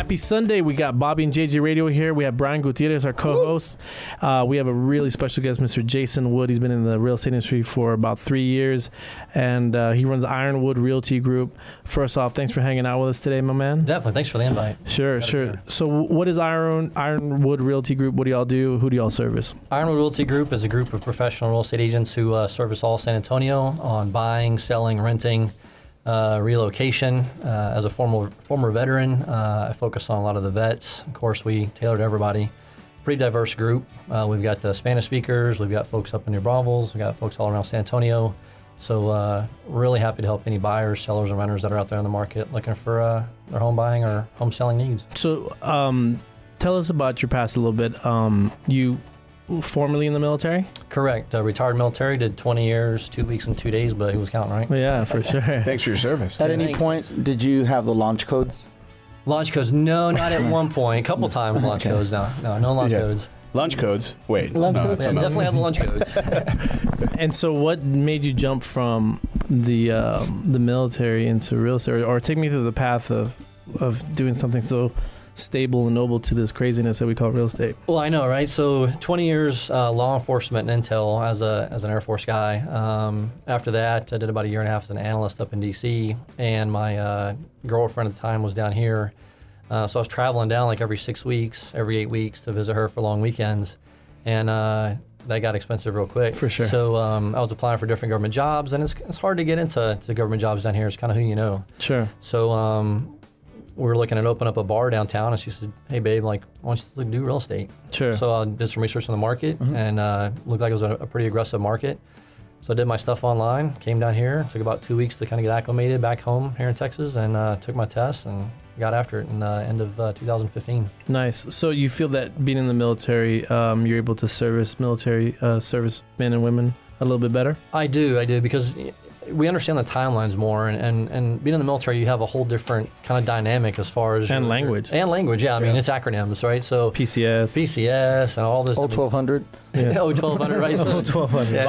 Happy Sunday. We got Bobby and JJ Radio here. We have Brian Gutierrez, our co-host. We have a really special guest, Mr. Jason Wood. He's been in the real estate industry for about 3 years, and he runs Ironwood Realty Group. First off, thanks for hanging out with us today, my man. Definitely. Thanks for the invite. Sure. So what is Ironwood Realty Group? What do y'all do? Who do y'all service? Ironwood Realty Group is a group of professional real estate agents who service all San Antonio on buying, selling, renting, relocation. As a former veteran, I focus on a lot of the vets. Of course, we tailor to everybody. Pretty diverse group. We've got Spanish speakers. We've got folks up in New Braunfels. We've got folks all around San Antonio. So really happy to help any buyers, sellers, and renters that are out there in the market looking for their home buying or home selling needs. So tell us about your past a little bit. You formerly in the military? Correct. Retired military, did 20 years, 2 weeks and 2 days, but he was counting, right? Yeah, for sure. Thanks for your service. At any point, did you have the launch codes? Launch codes? No, not at one point. A couple times launch codes. No launch codes. Lunch codes? Wait. Lunch no, codes? Yeah, definitely have the lunch codes. And so what made you jump from the military into real estate, or take me through the path of doing something so stable and noble to this craziness that we call real estate? Well, I know, right? So 20 years law enforcement and intel as an Air Force guy. After that, I did about a year and a half as an analyst up in D.C., and my girlfriend at the time was down here. So I was traveling down like every 6 weeks, every 8 weeks to visit her for long weekends. And that got expensive real quick. For sure. So I was applying for different government jobs, and it's hard to get into government jobs down here. It's kind of who you know. Sure. So we were looking at open up a bar downtown, and she said, "Hey, babe, like, why don't you do real estate?" Sure. So I did some research on the market, and looked like it was a pretty aggressive market. So I did my stuff online, came down here, took about 2 weeks to kind of get acclimated back home here in Texas, and took my test and got after it in the end of 2015. Nice. So you feel that being in the military, you're able to service military service men and women a little bit better? I do, because we understand the timelines more, and being in the military, you have a whole different kind of dynamic as far as language. Yeah, I mean, it's acronyms, right? So PCS and all this. Old 1200. Yeah. Oh, 1200, right? So, 1200. Yeah,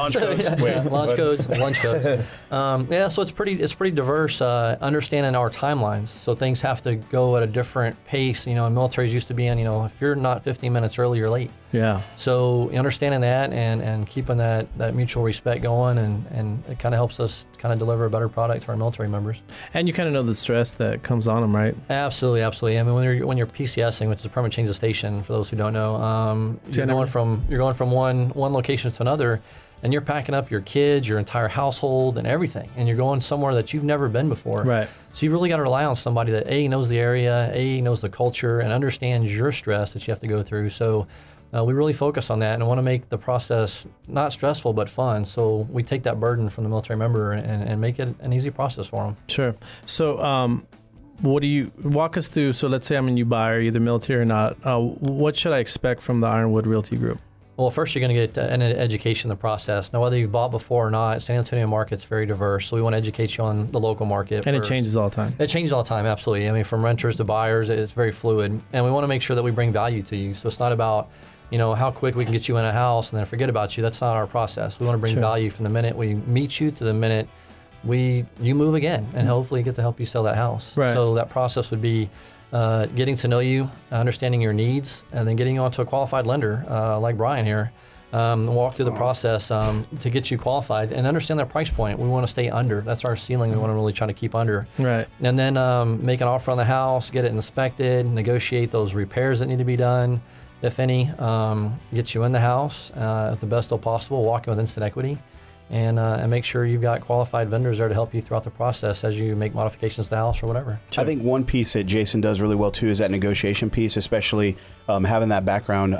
Launch codes. Lunch codes. So it's pretty diverse. Understanding our timelines, so things have to go at a different pace. You know, militaries used to be in. You know, if you're not 15 minutes early, you're late. Yeah. So understanding that and keeping that mutual respect going, and it kind of helps us kind of deliver a better product to our military members. And you kind of know the stress that comes on them, right? Absolutely. I mean, when you're PCSing, which is permanent change of station, for those who don't know, you're going from one location to another, and you're packing up your kids, your entire household, and everything, and you're going somewhere that you've never been before. Right. So you really got to rely on somebody that knows the area, knows the culture, and understands your stress that you have to go through. So we really focus on that and want to make the process not stressful but fun. So we take that burden from the military member and make it an easy process for them. Sure. So what do you walk us through? So let's say I'm a new buyer, either military or not. What should I expect from the Ironwood Realty Group? Well, first you're going to get an education in the process. Now, whether you've bought before or not, San Antonio market's very diverse, so we want to educate you on the local market. And first. It changes all the time. It changes all the time, absolutely. I mean, from renters to buyers, it's very fluid. And we want to make sure that we bring value to you. So it's not about, how quick we can get you in a house and then forget about you. That's not our process. We want to bring value from the minute we meet you to the minute you move again, and hopefully get to help you sell that house. Right. So that process would be getting to know you, understanding your needs, and then getting you onto a qualified lender like Brian here. Walk through the process to get you qualified and understand their price point. We want to stay under. That's our ceiling. We want to really try to keep under. Right. And then make an offer on the house, get it inspected, negotiate those repairs that need to be done, if any, get you in the house at the best deal possible, walk in with instant equity, and make sure you've got qualified vendors there to help you throughout the process as you make modifications to the house or whatever. I think one piece that Jason does really well too is that negotiation piece, especially having that background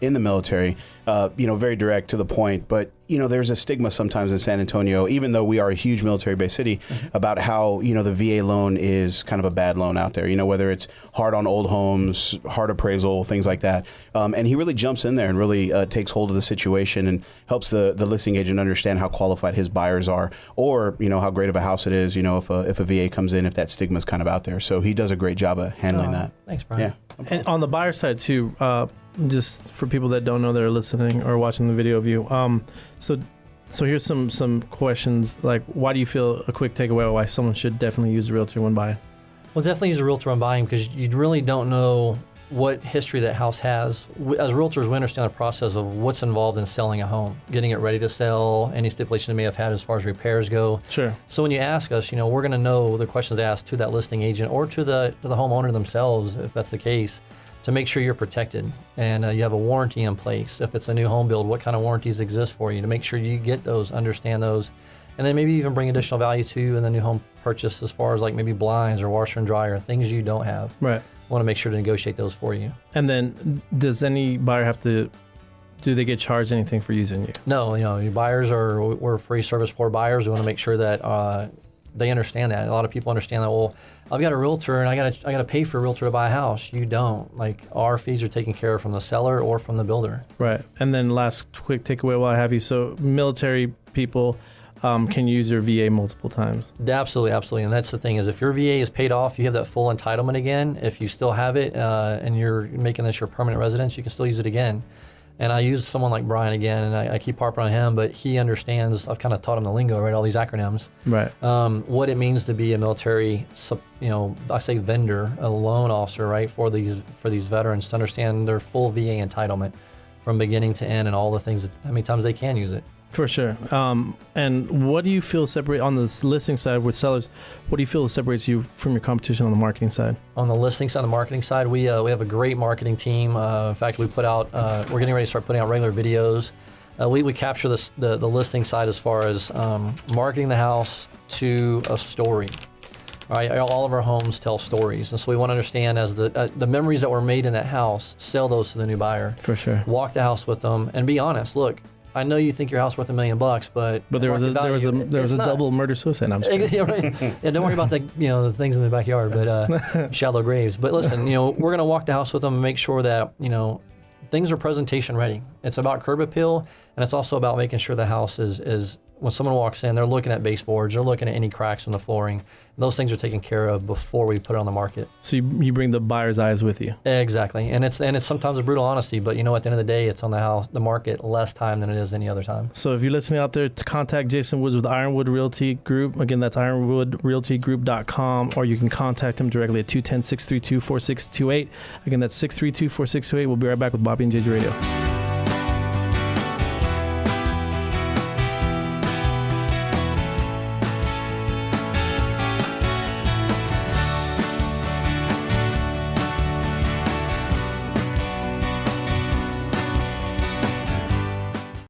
in the military, very direct to the point. But, there's a stigma sometimes in San Antonio, even though we are a huge military-based city, about how, the VA loan is kind of a bad loan out there, whether it's hard on old homes, hard appraisal, things like that. And he really jumps in there and really takes hold of the situation and helps the listing agent understand how qualified his buyers are, or, how great of a house it is, if a VA comes in, if that stigma is kind of out there. So he does a great job of handling that. Thanks, Brian. Yeah. And on the buyer side too, just for people that don't know that are listening or watching the video of you, so here's some questions, like why do you feel, a quick takeaway, why someone should definitely use a realtor when buying? Well, definitely use a realtor on buying because you really don't know what history that house has. As realtors, we understand the process of what's involved in selling a home, getting it ready to sell, any stipulation they may have had as far as repairs go. Sure. So when you ask us, we're going to know the questions to ask to that listing agent or to the homeowner themselves, if that's the case, to make sure you're protected and you have a warranty in place. If it's a new home build, what kind of warranties exist for you to make sure you get those, understand those, and then maybe even bring additional value to you in the new home purchase as far as like maybe blinds or washer and dryer, things you don't have. Right. Want to make sure to negotiate those for you. And then does any buyer have to, do they get charged anything for using you? No, your buyers we're a free service for buyers. We want to make sure that they understand that. A lot of people understand that, well, I've got a realtor and I got to pay for a realtor to buy a house. You don't. Like our fees are taken care of from the seller or from the builder. Right. And then last quick takeaway while I have you. So military people can use your VA multiple times. Absolutely, absolutely. And that's the thing is if your VA is paid off, you have that full entitlement again. If you still have it and you're making this your permanent residence, you can still use it again. And I use someone like Brian again, and I keep harping on him, but he understands, I've kind of taught him the lingo, right, all these acronyms. Right. What it means to be a military, I say vendor, a loan officer, right, for these veterans to understand their full VA entitlement from beginning to end and all the things, how many times they can use it. For sure. And what do you feel separate on this listing side with sellers? What do you feel separates you from your competition on the marketing side? On the listing side, the marketing side, we have a great marketing team. In fact, we put out, we're getting ready to start putting out regular videos. We capture the listing side as far as marketing the house to a story. Right, all of our homes tell stories, and so we want to understand as the memories that were made in that house, sell those to the new buyer. For sure. Walk the house with them and be honest. Look, I know you think your house worth $1 million, but there was a double murder suicide. I'm just yeah, right. Yeah, don't worry about the things in the backyard, but shallow graves. But listen, we're gonna walk the house with them and make sure that things are presentation ready. It's about curb appeal, and it's also about making sure the house is when someone walks in, they're looking at baseboards, they're looking at any cracks in the flooring. Those things are taken care of before we put it on the market. So you bring the buyer's eyes with you. Exactly, and it's sometimes a brutal honesty, but at the end of the day, it's on the market less time than it is any other time. So if you're listening out there, to contact Jason Woods with Ironwood Realty Group. Again, that's ironwoodrealtygroup.com, or you can contact him directly at 210-632-4628. Again, that's 632-4628. We'll be right back with Bobby and JJ Radio.